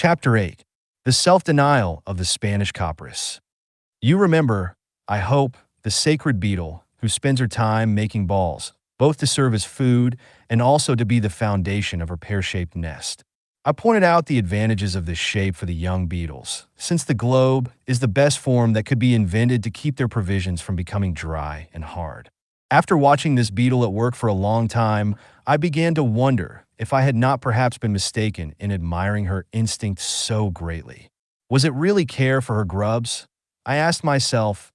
Chapter 8. The Self-Denial of the Spanish Copris. You remember, I hope, the sacred beetle who spends her time making balls, both to serve as food and also to be the foundation of her pear-shaped nest. I pointed out the advantages of this shape for the young beetles, since the globe is the best form that could be invented to keep their provisions from becoming dry and hard. After watching this beetle at work for a long time, I began to wonder if I had not perhaps been mistaken in admiring her instinct so greatly. Was it really care for her grubs? I asked myself,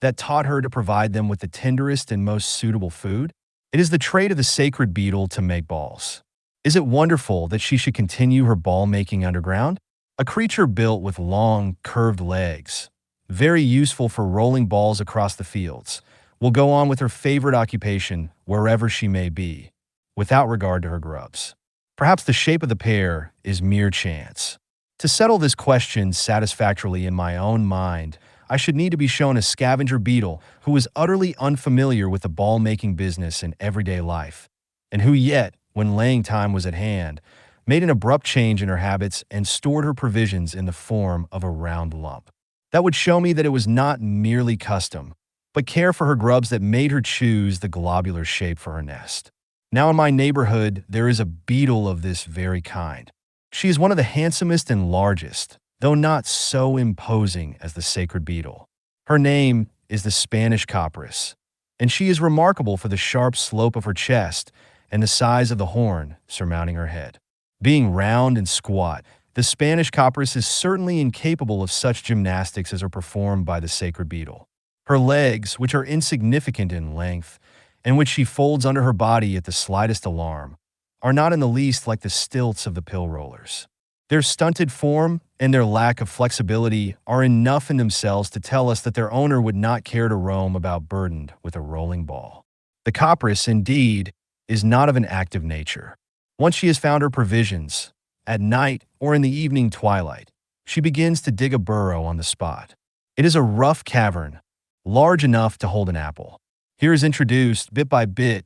that taught her to provide them with the tenderest and most suitable food? It is the trait of the sacred beetle to make balls. Is it wonderful that she should continue her ball-making underground? A creature built with long, curved legs, very useful for rolling balls across the fields, will go on with her favorite occupation wherever she may be, without regard to her grubs. Perhaps the shape of the pear is mere chance. To settle this question satisfactorily in my own mind, I should need to be shown a scavenger beetle who was utterly unfamiliar with the ball-making business in everyday life, and who yet, when laying time was at hand, made an abrupt change in her habits and stored her provisions in the form of a round lump. That would show me that it was not merely custom, but care for her grubs that made her choose the globular shape for her nest. Now in my neighborhood, there is a beetle of this very kind. She is one of the handsomest and largest, though not so imposing as the sacred beetle. Her name is the Spanish Copris, and she is remarkable for the sharp slope of her chest and the size of the horn surmounting her head. Being round and squat, the Spanish Copris is certainly incapable of such gymnastics as are performed by the sacred beetle. Her legs, which are insignificant in length, and which she folds under her body at the slightest alarm, are not in the least like the stilts of the pill rollers. Their stunted form and their lack of flexibility are enough in themselves to tell us that their owner would not care to roam about burdened with a rolling ball. The Copris, indeed, is not of an active nature. Once she has found her provisions, at night or in the evening twilight, she begins to dig a burrow on the spot. It is a rough cavern, large enough to hold an apple. Here is introduced, bit by bit,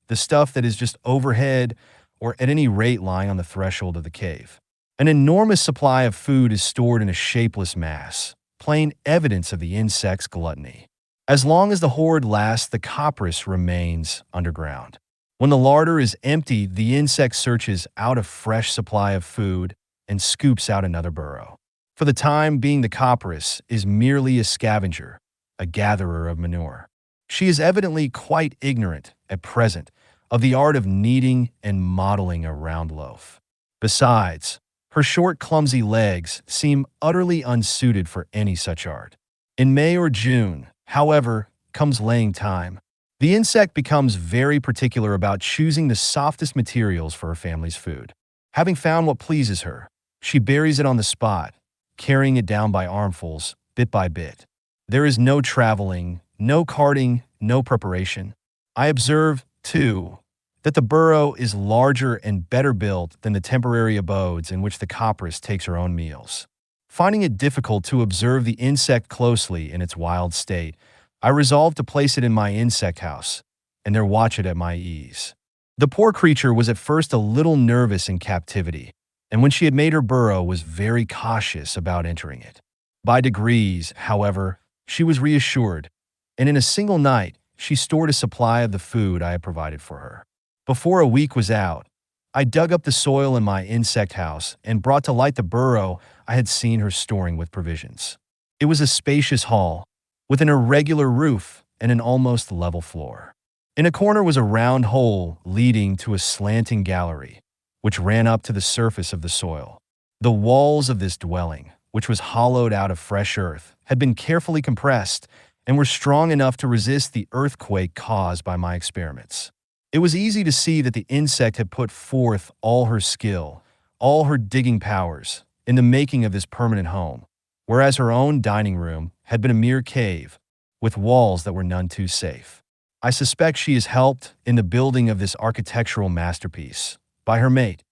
the stuff that is just overhead or at any rate lying on the threshold of the cave. An enormous supply of food is stored in a shapeless mass, plain evidence of the insect's gluttony. As long as the hoard lasts, the Copris remains underground. When the larder is empty, the insect searches out a fresh supply of food and scoops out another burrow. For the time being, the Copris is merely a scavenger, a gatherer of manure. She is evidently quite ignorant, at present, of the art of kneading and modeling a round loaf. Besides, her short, clumsy legs seem utterly unsuited for any such art. In May or June, however, comes laying time. The insect becomes very particular about choosing the softest materials for her family's food. Having found what pleases her, she buries it on the spot, carrying it down by armfuls, bit by bit. There is no traveling, no carting, no preparation. I observe, too, that the burrow is larger and better built than the temporary abodes in which the Copris takes her own meals. Finding it difficult to observe the insect closely in its wild state, I resolved to place it in my insect house, and there watch it at my ease. The poor creature was at first a little nervous in captivity, and when she had made her burrow was very cautious about entering it. By degrees, however, she was reassured, and in a single night, she stored a supply of the food I had provided for her. Before a week was out, I dug up the soil in my insect house and brought to light the burrow I had seen her storing with provisions. It was a spacious hall, with an irregular roof and an almost level floor. In a corner was a round hole leading to a slanting gallery, which ran up to the surface of the soil. The walls of this dwelling, which was hollowed out of fresh earth, had been carefully compressed and were strong enough to resist the earthquake caused by my experiments. It was easy to see that the insect had put forth all her skill, all her digging powers, in the making of this permanent home, whereas her own dining room had been a mere cave, with walls that were none too safe. I suspect she is helped in the building of this architectural masterpiece by her mate.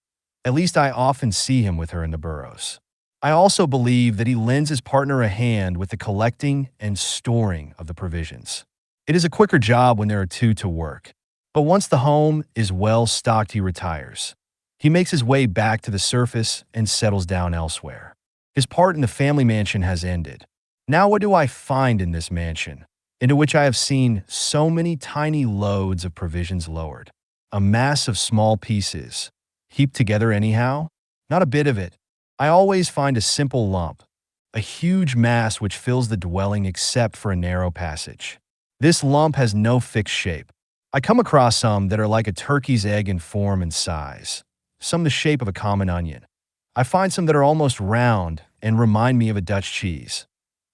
At least I often see him with her in the burrows. I also believe that he lends his partner a hand with the collecting and storing of the provisions. It is a quicker job when there are two to work. But once the home is well stocked, he retires. He makes his way back to the surface and settles down elsewhere. His part in the family mansion has ended. Now what do I find in this mansion, into which I have seen so many tiny loads of provisions lowered? A mass of small pieces, heaped together anyhow? Not a bit of it. I always find a simple lump, a huge mass which fills the dwelling except for a narrow passage. This lump has no fixed shape. I come across some that are like a turkey's egg in form and size, some the shape of a common onion. I find some that are almost round and remind me of a Dutch cheese.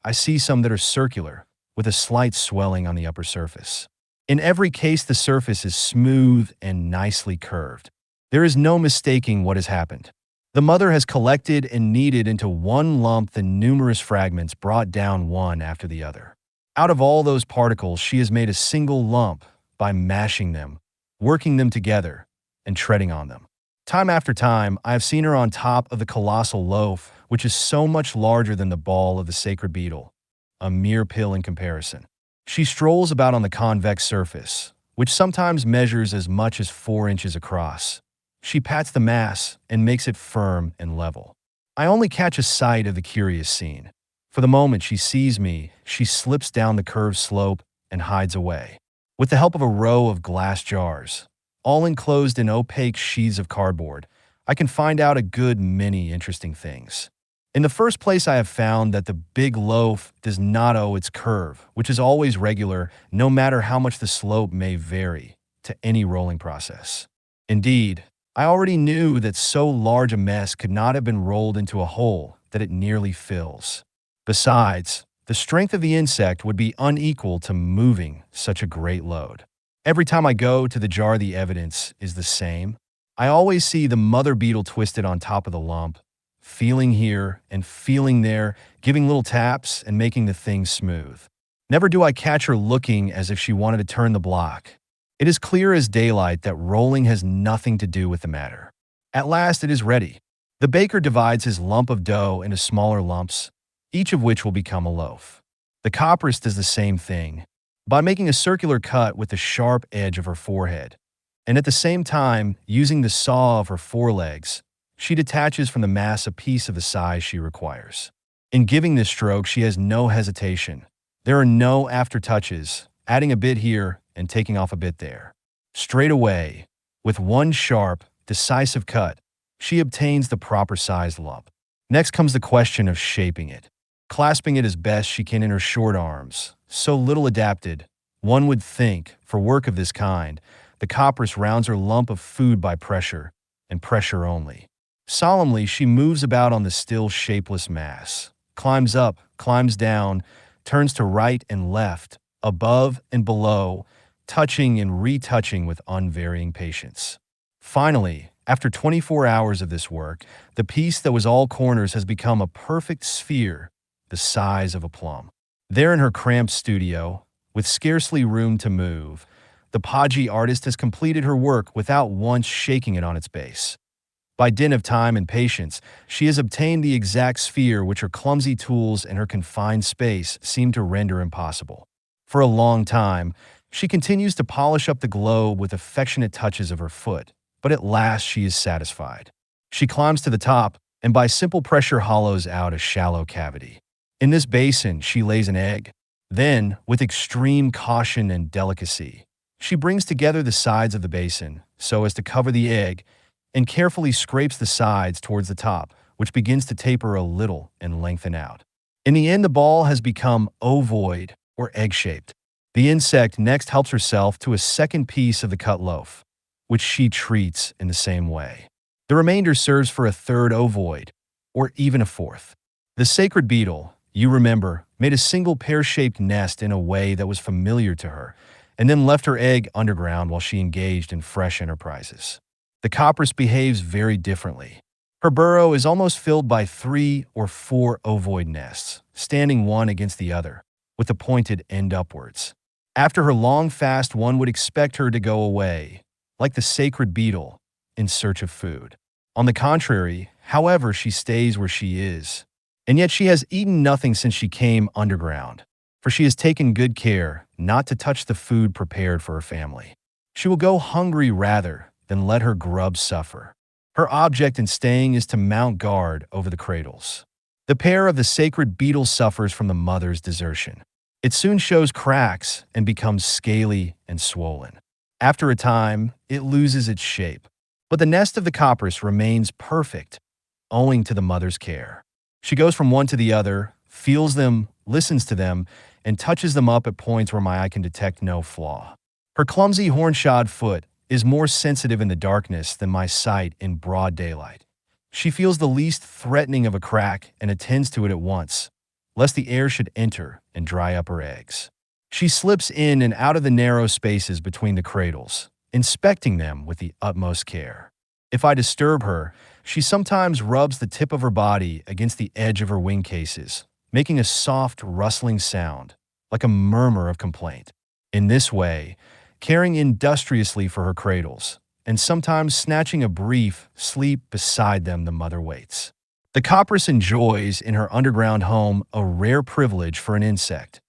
I see some that are circular, with a slight swelling on the upper surface. In every case, the surface is smooth and nicely curved. There is no mistaking what has happened. The mother has collected and kneaded into one lump the numerous fragments brought down one after the other. Out of all those particles, she has made a single lump by mashing them, working them together, and treading on them. Time after time, I have seen her on top of the colossal loaf, which is so much larger than the ball of the sacred beetle, a mere pill in comparison. She strolls about on the convex surface, which sometimes measures as much as 4 inches across. She pats the mass and makes it firm and level. I only catch a sight of the curious scene. For the moment she sees me, she slips down the curved slope and hides away. With the help of a row of glass jars, all enclosed in opaque sheaths of cardboard, I can find out a good many interesting things. In the first place, I have found that the big loaf does not owe its curve, which is always regular, no matter how much the slope may vary, to any rolling process. Indeed, I already knew that so large a mess could not have been rolled into a hole that it nearly fills. Besides, the strength of the insect would be unequal to moving such a great load. Every time I go to the jar, the evidence is the same. I always see the mother beetle twisted on top of the lump, feeling here and feeling there, giving little taps and making the thing smooth. Never do I catch her looking as if she wanted to turn the block. It is clear as daylight that rolling has nothing to do with the matter. At last it is ready. The baker divides his lump of dough into smaller lumps, each of which will become a loaf. The Copris does the same thing, by making a circular cut with the sharp edge of her forehead, and at the same time, using the saw of her forelegs, she detaches from the mass a piece of the size she requires. In giving this stroke, she has no hesitation. There are no aftertouches, adding a bit here and taking off a bit there. Straight away, with one sharp, decisive cut, she obtains the proper sized lump. Next comes the question of shaping it, clasping it as best she can in her short arms, so little adapted, one would think, for work of this kind. The Copris rounds her lump of food by pressure, and pressure only. Solemnly, she moves about on the still shapeless mass, climbs up, climbs down, turns to right and left, above and below, touching and retouching with unvarying patience. Finally, after 24 hours of this work, the piece that was all corners has become a perfect sphere, the size of a plum. There in her cramped studio, with scarcely room to move, the podgy artist has completed her work without once shaking it on its base. By dint of time and patience, she has obtained the exact sphere which her clumsy tools and her confined space seem to render impossible. For a long time, she continues to polish up the globe with affectionate touches of her foot, but at last she is satisfied. She climbs to the top and by simple pressure hollows out a shallow cavity. In this basin, she lays an egg. Then, with extreme caution and delicacy, she brings together the sides of the basin so as to cover the egg and carefully scrapes the sides towards the top, which begins to taper a little and lengthen out. In the end, the ball has become ovoid or egg-shaped. The insect next helps herself to a second piece of the cut loaf, which she treats in the same way. The remainder serves for a third ovoid, or even a fourth. The sacred beetle, you remember, made a single pear-shaped nest in a way that was familiar to her, and then left her egg underground while she engaged in fresh enterprises. The Copris behaves very differently. Her burrow is almost filled by 3 or 4 ovoid nests, standing one against the other, with the pointed end upwards. After her long fast, one would expect her to go away, like the sacred beetle, in search of food. On the contrary, however, she stays where she is. And yet she has eaten nothing since she came underground, for she has taken good care not to touch the food prepared for her family. She will go hungry rather than let her grub suffer. Her object in staying is to mount guard over the cradles. The pair of the sacred beetle suffers from the mother's desertion. It soon shows cracks and becomes scaly and swollen. After a time, it loses its shape. But the nest of the Copris remains perfect, owing to the mother's care. She goes from one to the other, feels them, listens to them, and touches them up at points where my eye can detect no flaw. Her clumsy horn-shod foot is more sensitive in the darkness than my sight in broad daylight. She feels the least threatening of a crack and attends to it at once, lest the air should enter and dry up her eggs. She slips in and out of the narrow spaces between the cradles, inspecting them with the utmost care. If I disturb her, she sometimes rubs the tip of her body against the edge of her wing cases, making a soft, rustling sound, like a murmur of complaint. In this way, caring industriously for her cradles, and sometimes snatching a brief sleep beside them, the mother waits. The Copris enjoys in her underground home a rare privilege for an insect,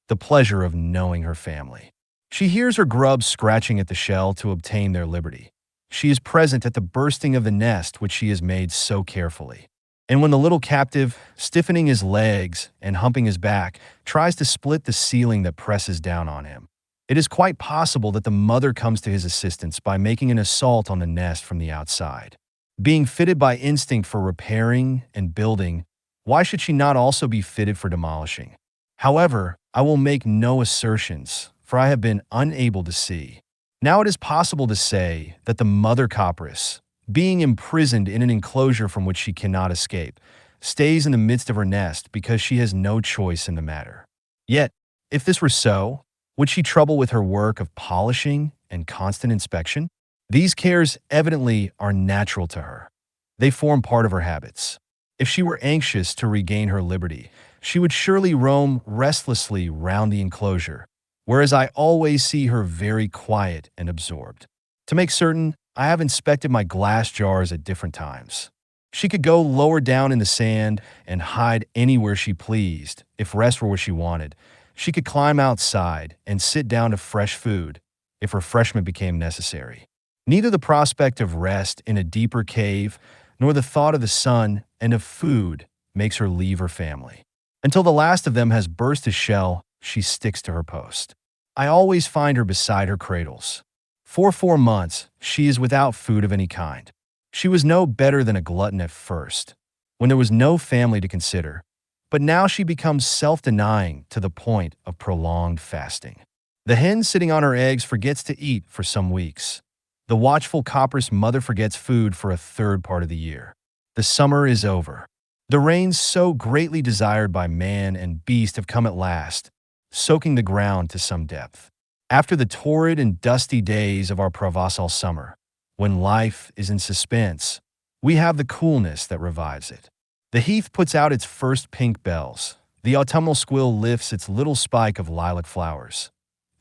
the pleasure of knowing her family. She hears her grubs scratching at the shell to obtain their liberty. She is present at the bursting of the nest which she has made so carefully. And when the little captive, stiffening his legs and humping his back, tries to split the ceiling that presses down on him, it is quite possible that the mother comes to his assistance by making an assault on the nest from the outside. Being fitted by instinct for repairing and building, why should she not also be fitted for demolishing? However, I will make no assertions, for I have been unable to see. Now it is possible to say that the mother Copris, being imprisoned in an enclosure from which she cannot escape, stays in the midst of her nest because she has no choice in the matter. Yet, if this were so, would she trouble with her work of polishing and constant inspection? These cares evidently are natural to her. They form part of her habits. If she were anxious to regain her liberty, she would surely roam restlessly round the enclosure, whereas I always see her very quiet and absorbed. To make certain, I have inspected my glass jars at different times. She could go lower down in the sand and hide anywhere she pleased, if rest were what she wanted. She could climb outside and sit down to fresh food, if refreshment became necessary. Neither the prospect of rest in a deeper cave, nor the thought of the sun and of food makes her leave her family. Until the last of them has burst his shell, she sticks to her post. I always find her beside her cradles. For 4 months, she is without food of any kind. She was no better than a glutton at first, when there was no family to consider, but now she becomes self-denying to the point of prolonged fasting. The hen sitting on her eggs forgets to eat for some weeks. The watchful Copris mother forgets food for a third part of the year. The summer is over. The rains so greatly desired by man and beast have come at last, soaking the ground to some depth. After the torrid and dusty days of our Provençal summer, when life is in suspense, we have the coolness that revives it. The heath puts out its first pink bells. The autumnal squill lifts its little spike of lilac flowers.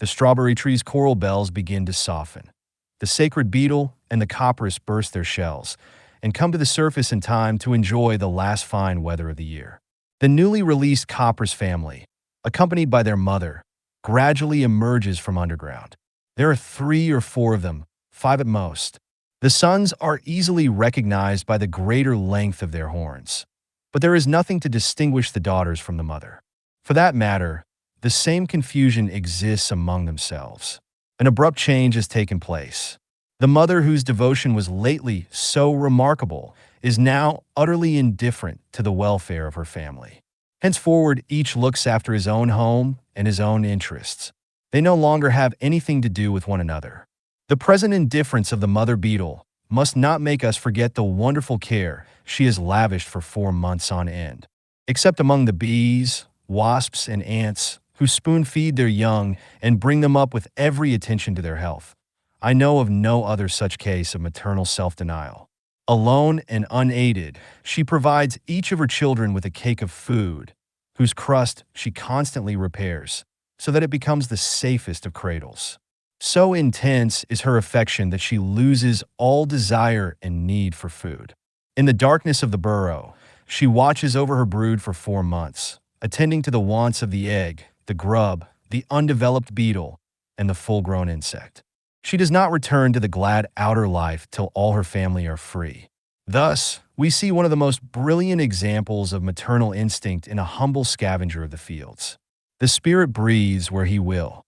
The strawberry tree's coral bells begin to soften. The sacred beetle and the Copris burst their shells and come to the surface in time to enjoy the last fine weather of the year. The newly released Copris family, accompanied by their mother, gradually emerges from underground. There are 3 or 4 of them, 5 at most. The sons are easily recognized by the greater length of their horns, but there is nothing to distinguish the daughters from the mother. For that matter, the same confusion exists among themselves. An abrupt change has taken place. The mother whose devotion was lately so remarkable is now utterly indifferent to the welfare of her family. Henceforward, each looks after his own home and his own interests. They no longer have anything to do with one another. The present indifference of the mother beetle must not make us forget the wonderful care she has lavished for 4 months on end. Except among the bees, wasps, and ants, who spoon-feed their young and bring them up with every attention to their health, I know of no other such case of maternal self-denial. Alone and unaided, she provides each of her children with a cake of food, whose crust she constantly repairs, so that it becomes the safest of cradles. So intense is her affection that she loses all desire and need for food. In the darkness of the burrow, she watches over her brood for 4 months, attending to the wants of the egg, the grub, the undeveloped beetle, and the full-grown insect. She does not return to the glad outer life till all her family are free. Thus, we see one of the most brilliant examples of maternal instinct in a humble scavenger of the fields. The spirit breathes where he will.